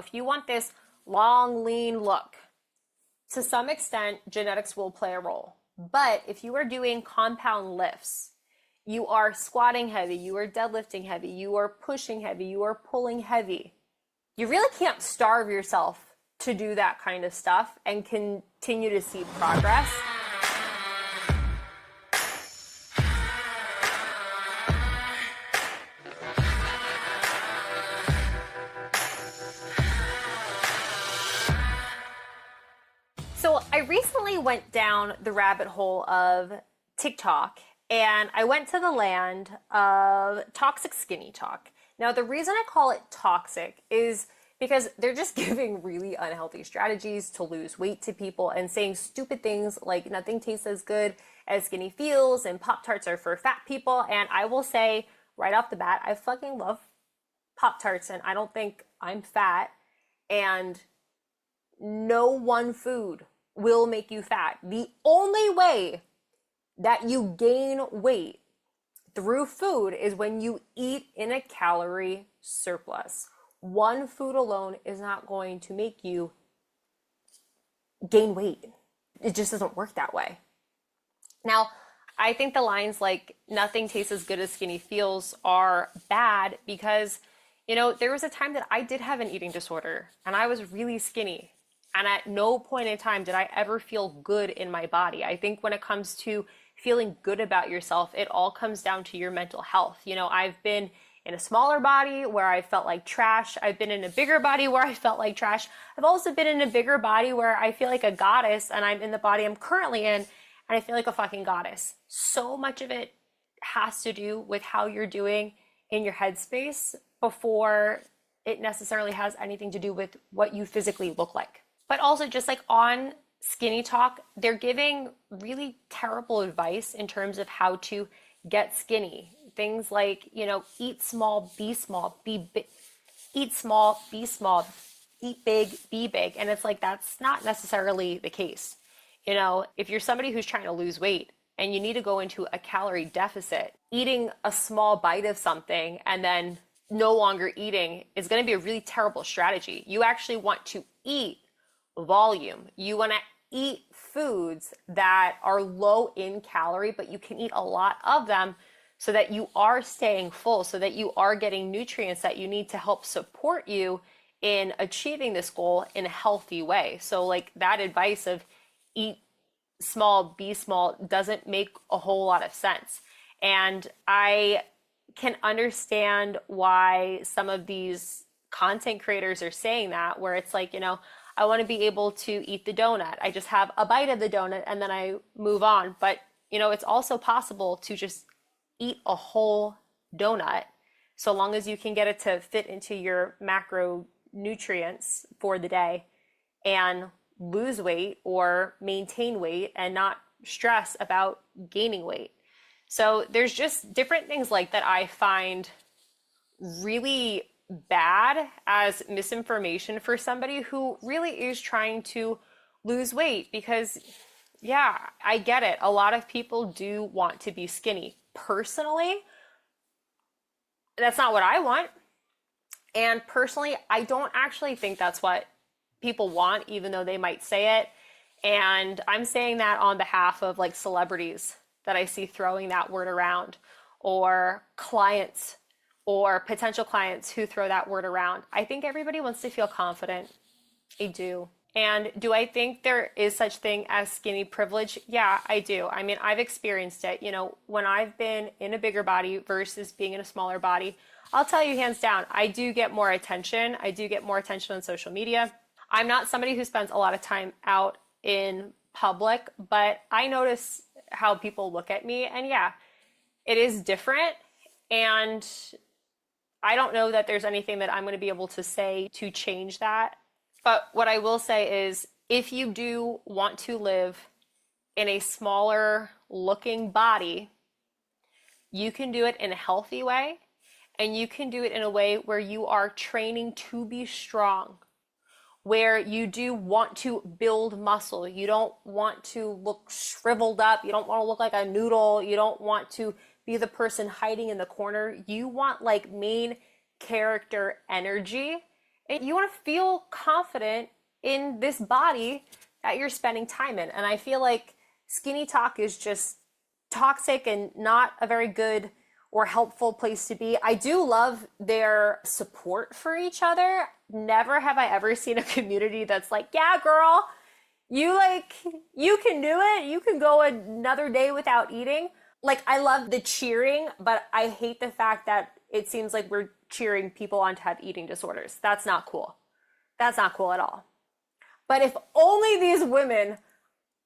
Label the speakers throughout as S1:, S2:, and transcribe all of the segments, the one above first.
S1: If you want this long, lean look, to some extent, genetics will play a role. But if you are doing compound lifts, you are squatting heavy, you are deadlifting heavy, you are pushing heavy, you are pulling heavy, you really can't starve yourself to do that kind of stuff and continue to see progress. So I recently went down the rabbit hole of TikTok and I went to the land of toxic skinny talk. Now, the reason I call it toxic is because they're just giving really unhealthy strategies to lose weight to people and saying stupid things like nothing tastes as good as skinny feels and Pop-Tarts are for fat people. And I will say right off the bat, I fucking love Pop-Tarts and I don't think I'm fat. And no one food will make you fat. The only way that you gain weight through food is when you eat in a calorie surplus. One food alone is not going to make you gain weight. It just doesn't work that way. Now, I think the lines like nothing tastes as good as skinny feels are bad because, there was a time that I did have an eating disorder and I was really skinny. And at no point in time did I ever feel good in my body. I think when it comes to feeling good about yourself, it all comes down to your mental health. I've been in a smaller body where I felt like trash. I've been in a bigger body where I felt like trash. I've also been in a bigger body where I feel like a goddess, and I'm in the body I'm currently in and I feel like a fucking goddess. So much of it has to do with how you're doing in your headspace before it necessarily has anything to do with what you physically look like. But also just like on Skinny Talk, they're giving really terrible advice in terms of how to get skinny. Things like, eat small, be small, be big, eat small, be small, eat big, be big. And it's like, that's not necessarily the case. If you're somebody who's trying to lose weight and you need to go into a calorie deficit, eating a small bite of something and then no longer eating is going to be a really terrible strategy. You actually want to eat volume. You want to eat foods that are low in calorie, but you can eat a lot of them so that you are staying full, so that you are getting nutrients that you need to help support you in achieving this goal in a healthy way. So like that advice of eat small, be small doesn't make a whole lot of sense. And I can understand why some of these content creators are saying that, where it's like, I want to be able to eat the donut. I just have a bite of the donut and then I move on. But, it's also possible to just eat a whole donut so long as you can get it to fit into your macronutrients for the day and lose weight or maintain weight and not stress about gaining weight. So there's just different things like that I find really bad as misinformation for somebody who really is trying to lose weight because, yeah, I get it. A lot of people do want to be skinny. Personally, that's not what I want. And personally, I don't actually think that's what people want, even though they might say it. And I'm saying that on behalf of like celebrities that I see throwing that word around, or clients or potential clients who throw that word around. I think everybody wants to feel confident. I do. And do I think there is such thing as skinny privilege? Yeah, I do. I mean, I've experienced it. When I've been in a bigger body versus being in a smaller body, I'll tell you hands down, I do get more attention. I do get more attention on social media. I'm not somebody who spends a lot of time out in public, but I notice how people look at me, and yeah, it is different. And I don't know that there's anything that I'm going to be able to say to change that. But what I will say is, if you do want to live in a smaller looking body, you can do it in a healthy way, and you can do it in a way where you are training to be strong, where you do want to build muscle. You don't want to look shriveled up. You don't want to look like a noodle. You don't want to be the person hiding in the corner. You want like main character energy And you want to feel confident in this body that you're spending time in. And I feel like skinny talk is just toxic and not a very good or helpful place to be. I do love their support for each other. Never have I ever seen a community that's like, yeah, girl, you can do it. You can go another day without eating. Like, I love the cheering, but I hate the fact that it seems like we're cheering people on to have eating disorders. That's not cool. That's not cool at all. But if only these women,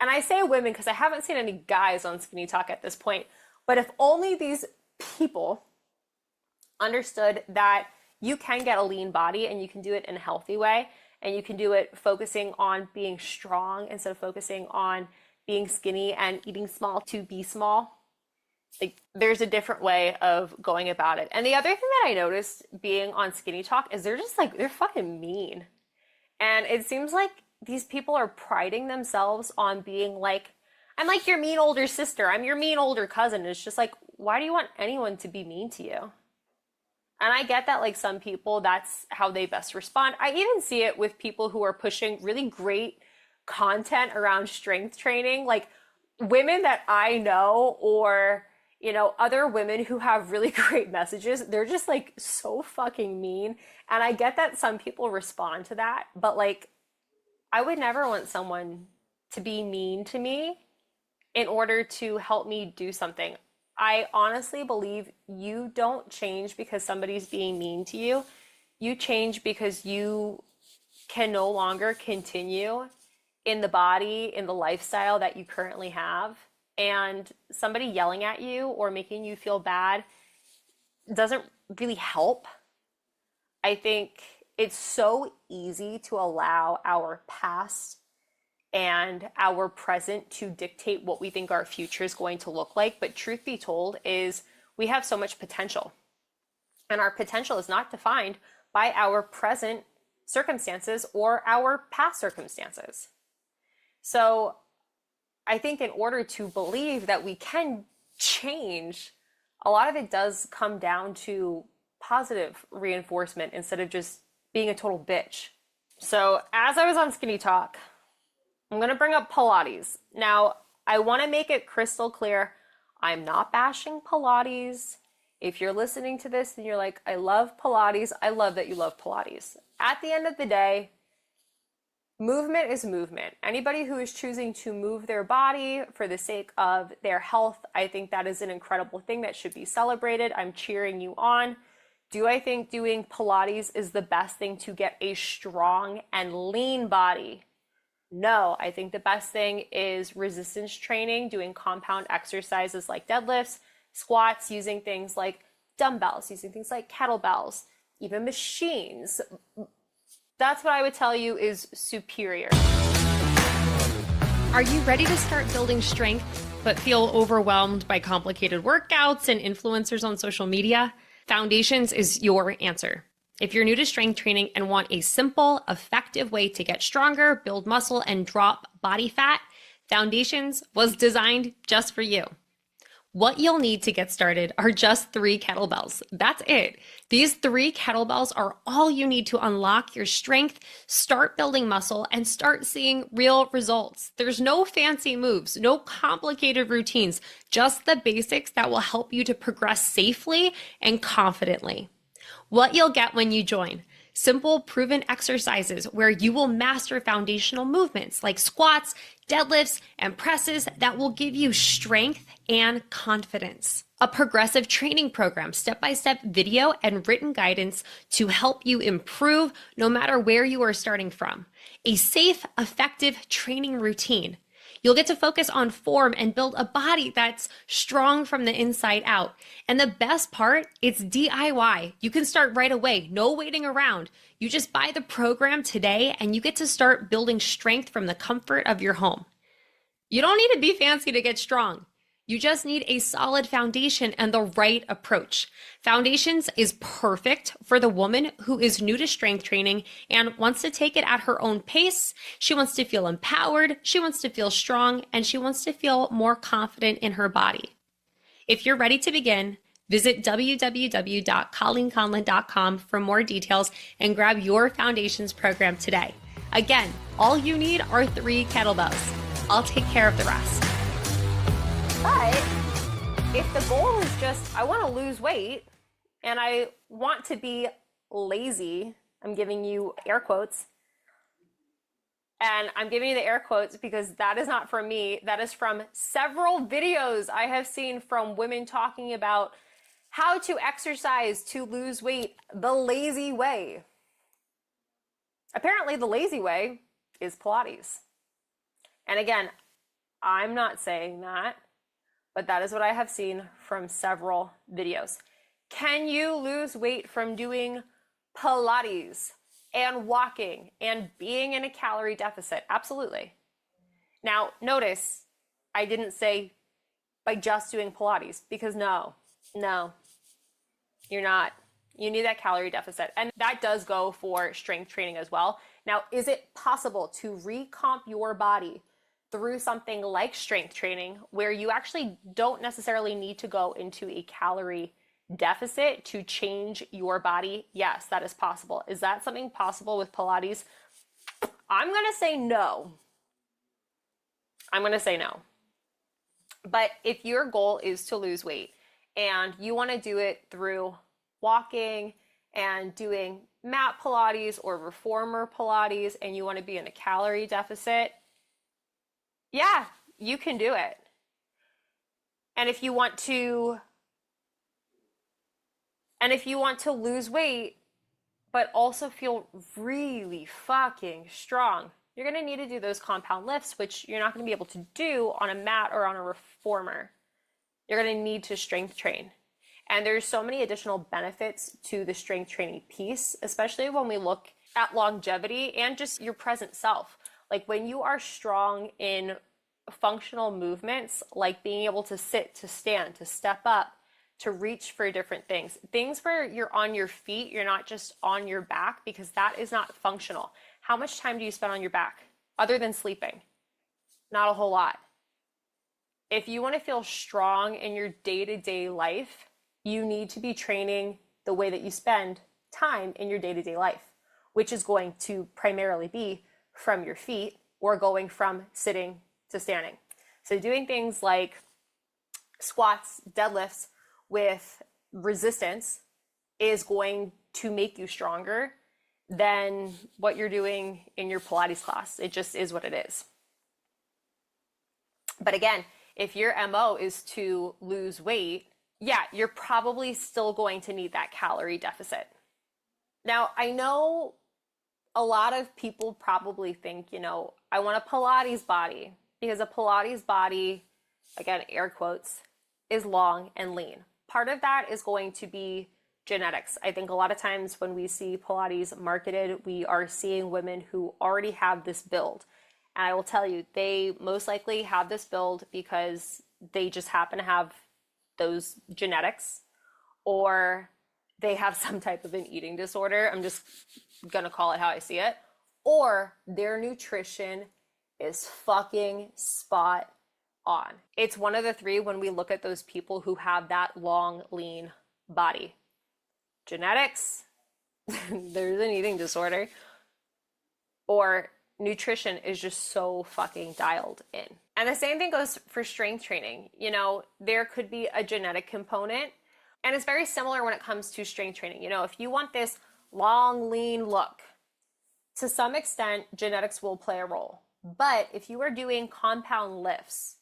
S1: and I say women because I haven't seen any guys on Skinny Talk at this point, but if only these people understood that you can get a lean body and you can do it in a healthy way, and you can do it focusing on being strong instead of focusing on being skinny and eating small to be small. Like, there's a different way of going about it. And the other thing that I noticed being on Skinny Talk is they're fucking mean. And it seems like these people are priding themselves on being like, I'm like your mean older sister, I'm your mean older cousin. It's just like, why do you want anyone to be mean to you? And I get that, like, some people, that's how they best respond. I even see it with people who are pushing really great content around strength training, like women that I know, or, you know, other women who have really great messages. They're just like so fucking mean. And I get that some people respond to that, but like, I would never want someone to be mean to me in order to help me do something. I honestly believe you don't change because somebody's being mean to you. You change because you can no longer continue in the body, in the lifestyle that you currently have. And somebody yelling at you or making you feel bad doesn't really help. I think it's so easy to allow our past and our present to dictate what we think our future is going to look like. But truth be told is we have so much potential, and our potential is not defined by our present circumstances or our past circumstances. So I think in order to believe that we can change, a lot of it does come down to positive reinforcement instead of just being a total bitch. So as I was on Skinny Talk, I'm going to bring up Pilates. Now, I want to make it crystal clear, I'm not bashing Pilates. If you're listening to this and you're like, I love Pilates, I love that you love Pilates. At the end of the day, movement is movement. Anybody who is choosing to move their body for the sake of their health, I think that is an incredible thing that should be celebrated. I'm cheering you on. Do I think doing Pilates is the best thing to get a strong and lean body? No, I think the best thing is resistance training, doing compound exercises like deadlifts, squats, using things like dumbbells, using things like kettlebells, even machines. That's what I would tell you is superior. Are you ready to start building strength but feel overwhelmed by complicated workouts and influencers on social media? Foundations is your answer. If you're new to strength training and want a simple, effective way to get stronger, build muscle, and drop body fat, Foundations was designed just for you. What you'll need to get started are just 3 kettlebells. That's it. These 3 kettlebells are all you need to unlock your strength, start building muscle, and start seeing real results. There's no fancy moves, no complicated routines, just the basics that will help you to progress safely and confidently. What you'll get when you join: simple, proven exercises where you will master foundational movements like squats, deadlifts, and presses that will give you strength and confidence. A progressive training program, step-by-step video and written guidance to help you improve no matter where you are starting from. A safe, effective training routine. You'll get to focus on form and build a body that's strong from the inside out. And the best part, it's DIY. You can start right away, no waiting around. You just buy the program today and you get to start building strength from the comfort of your home. You don't need to be fancy to get strong. You just need a solid foundation and the right approach. Foundations is perfect for the woman who is new to strength training and wants to take it at her own pace. She wants to feel empowered, she wants to feel strong, and she wants to feel more confident in her body. If you're ready to begin,
S2: Visit www.colleenconlon.com for more details and grab your foundations program today. Again, all you need are 3 kettlebells. I'll take care of the rest.
S1: But if the goal is just, I want to lose weight and I want to be lazy, I'm giving you air quotes, and I'm giving you the air quotes because that is not from me. That is from several videos I have seen from women talking about how to exercise to lose weight the lazy way. Apparently, the lazy way is Pilates. And again, I'm not saying that, but that is what I have seen from several videos. Can you lose weight from doing Pilates and walking and being in a calorie deficit? Absolutely. Now, notice I didn't say by just doing Pilates, because no, you're not. You need that calorie deficit. And that does go for strength training as well. Now, is it possible to recomp your body through something like strength training where you actually don't necessarily need to go into a calorie deficit to change your body? Yes, that is possible. Is that something possible with Pilates? I'm going to say no. But if your goal is to lose weight and you want to do it through walking and doing mat Pilates or reformer Pilates, and you want to be in a calorie deficit, yeah, you can do it. And if you want to lose weight but also feel really fucking strong, you're going to need to do those compound lifts, which you're not going to be able to do on a mat or on a reformer. You're going to need to strength train. And there's so many additional benefits to the strength training piece, especially when we look at longevity and just your present self. Like when you are strong in functional movements, like being able to sit, to stand, to step up, to reach for different things where you're on your feet, you're not just on your back, because that is not functional. How much time do you spend on your back other than sleeping? Not a whole lot. If you want to feel strong in your day-to-day life, you need to be training the way that you spend time in your day-to-day life, which is going to primarily be from your feet or going from sitting to standing. So doing things like squats, deadlifts with resistance is going to make you stronger than what you're doing in your Pilates class. It just is what it is. But again, if your MO is to lose weight, yeah, you're probably still going to need that calorie deficit. Now, I know a lot of people probably think, I want a Pilates body, because a Pilates body, again, air quotes, is long and lean. Part of that is going to be genetics. I think a lot of times when we see Pilates marketed, we are seeing women who already have this build. And I will tell you, they most likely have this build because they just happen to have those genetics, or they have some type of an eating disorder. I'm just gonna call it how I see it. Or their nutrition is fucking spot on. It's one of the three when we look at those people who have that long, lean body. Genetics, there's an eating disorder, or nutrition is just so fucking dialed in. And the same thing goes for strength training. There could be a genetic component, and it's very similar when it comes to strength training. If you want this long, lean look, to some extent, genetics will play a role. But if you are doing compound lifts,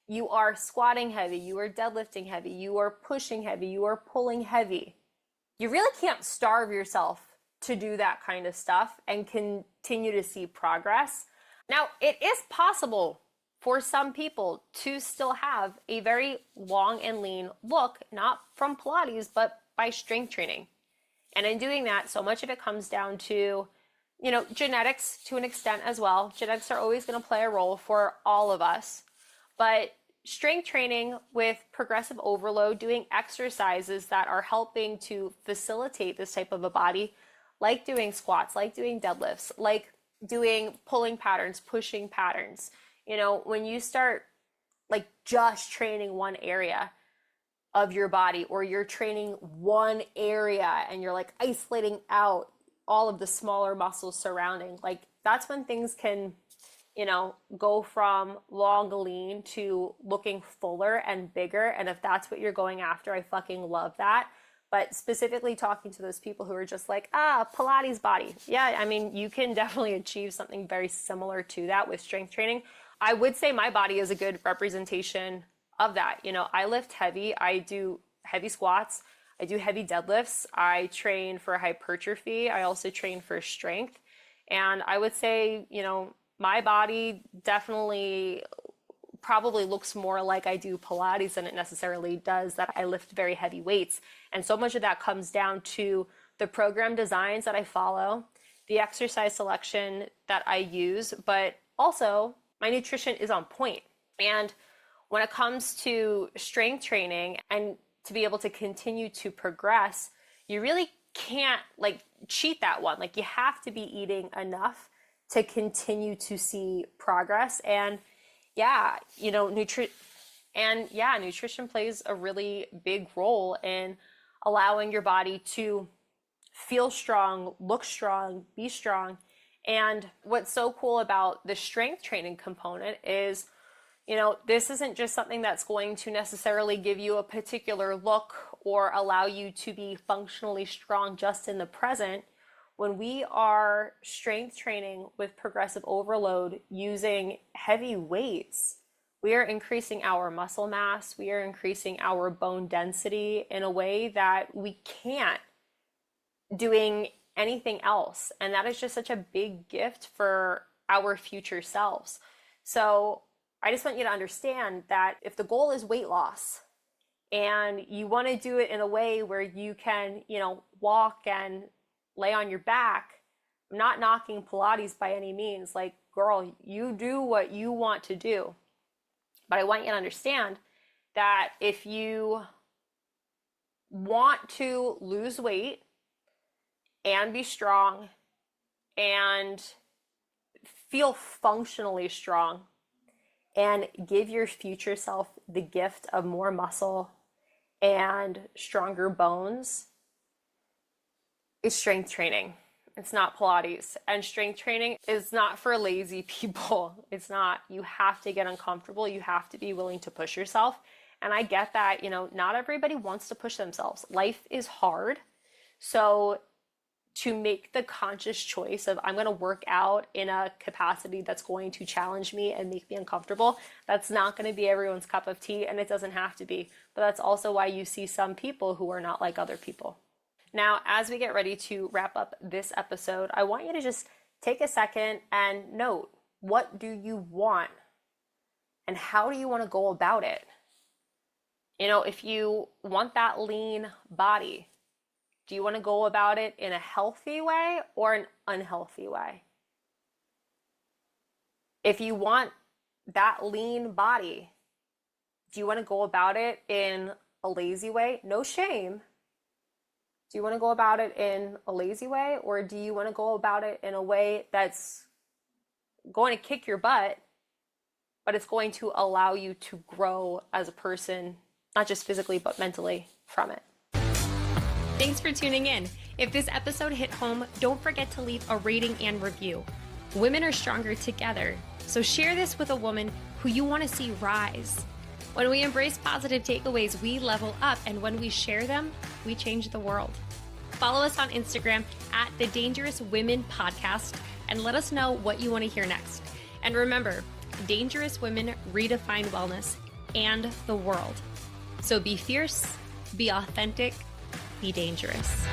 S1: you are squatting heavy, you are deadlifting heavy, you are pushing heavy, you are pulling heavy, you really can't starve yourself to do that kind of stuff and continue to see progress. Now, it is possible for some people to still have a very long and lean look, not from Pilates, but by strength training. And in doing that, so much of it comes down to, genetics to an extent as well. Genetics are always going to play a role for all of us. But strength training with progressive overload, doing exercises that are helping to facilitate this type of a body, like doing squats, like doing deadlifts, like doing pulling patterns, pushing patterns. When you start like just training one area, of your body, or you're training one area and you're like isolating out all of the smaller muscles surrounding, like that's when things can, go from long lean to looking fuller and bigger. And if that's what you're going after, I fucking love that. But specifically talking to those people who are just like, Pilates body. Yeah, I mean, you can definitely achieve something very similar to that with strength training. I would say my body is a good representation of that. I lift heavy. I do heavy squats. I do heavy deadlifts. I train for hypertrophy. I also train for strength. And I would say, my body definitely probably looks more like I do Pilates than it necessarily does that I lift very heavy weights. And so much of that comes down to the program designs that I follow, the exercise selection that I use, but also my nutrition is on point. And when it comes to strength training and to be able to continue to progress, you really can't cheat that one. Like you have to be eating enough to continue to see progress. And nutrition plays a really big role in allowing your body to feel strong, look strong, be strong. And what's so cool about the strength training component is, this isn't just something that's going to necessarily give you a particular look or allow you to be functionally strong just in the present. When we are strength training with progressive overload using heavy weights, we are increasing our muscle mass, we are increasing our bone density in a way that we can't doing anything else. And that is just such a big gift for our future selves. So I just want you to understand that if the goal is weight loss and you want to do it in a way where you can, walk and lay on your back, I'm not knocking Pilates by any means. Like, girl, you do what you want to do. But I want you to understand that if you want to lose weight and be strong and feel functionally strong and give your future self the gift of more muscle and stronger bones, is strength training. It's not Pilates. And strength training is not for lazy people. It's not. You have to get uncomfortable. You have to be willing to push yourself. And I get that, not everybody wants to push themselves. Life is hard. So to make the conscious choice of I'm going to work out in a capacity that's going to challenge me and make me uncomfortable, that's not going to be everyone's cup of tea, and it doesn't have to be. But that's also why you see some people who are not like other people. Now, as we get ready to wrap up this episode, I want you to just take a second and note, what do you want? And how do you want to go about it? If you want that lean body, do you want to go about it in a healthy way or an unhealthy way? If you want that lean body, do you want to go about it in a lazy way? No shame. Do you want to go about it in a lazy way, or do you want to go about it in a way that's going to kick your butt, but it's going to allow you to grow as a person, not just physically, but mentally from it?
S2: Thanks for tuning in. If this episode hit home, don't forget to leave a rating and review. Women are stronger together, so share this with a woman who you want to see rise. When we embrace positive takeaways, we level up, and when we share them, we change the world. Follow us on Instagram at The Dangerous Women Podcast and let us know what you want to hear next. And remember, dangerous women redefine wellness and the world. So be fierce, be authentic, be dangerous.